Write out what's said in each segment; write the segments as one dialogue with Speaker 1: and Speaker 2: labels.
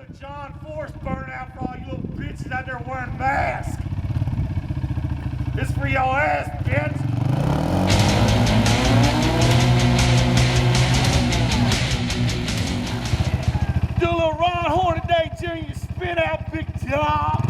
Speaker 1: The John Force burnout for all you little bitches out there wearing masks. It's for your ass, bitch. Do a little Ron Hornaday Jr. spin out, big job.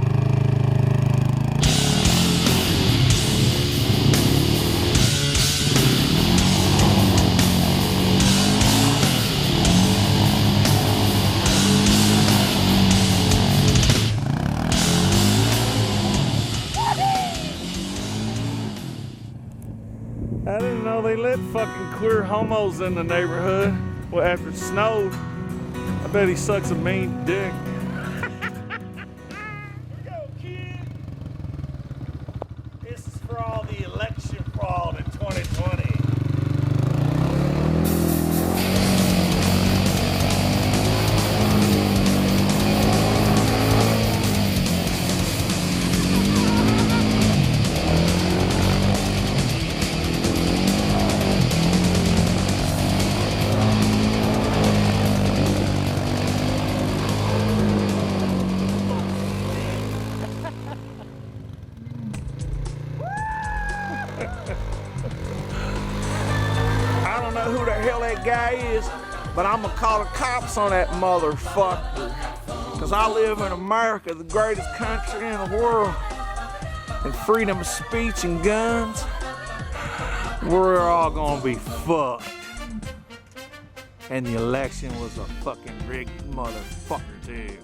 Speaker 1: I didn't know they let fucking queer homos in the neighborhood. Well, after it snowed, I bet he sucks a mean dick. Go, kid. This is for all the election fraud in 2020. I don't know who the hell that guy is, but I'm gonna call the cops on that motherfucker. Cause I live in America, the greatest country in the world. And freedom of speech and guns, we're all gonna be fucked. And the election was a fucking rigged motherfucker too.